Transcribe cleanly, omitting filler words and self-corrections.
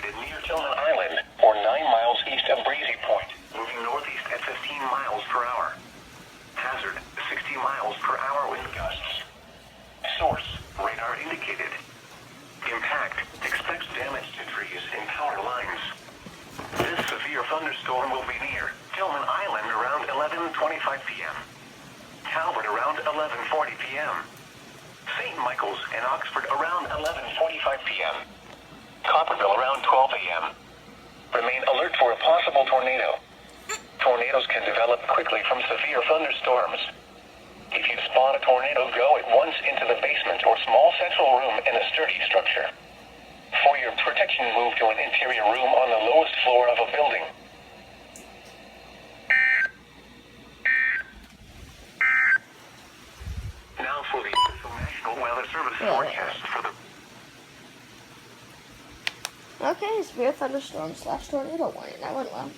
located near Tillman Island, or 9 miles east of Breezy Point, moving northeast at 15 miles per hour. Hazard, 60 miles per hour wind gusts. Source, radar indicated. Impact, expects damage to trees and power lines. This severe thunderstorm will be near Tillman Island around 11:25 p.m. Talbot around 11:40 p.m. St. Michael's and Oxford around 11:45 p.m. Copperville around 12 a.m. Remain alert for a possible tornado. Tornadoes can develop quickly from severe thunderstorms. If you spot a tornado, go at once into the basement or small central room in a sturdy structure. For your protection, move to an interior room on the lowest floor of a building. Now for the National Weather Service forecast for the... Okay, severe thunderstorm / tornado warning. That went well.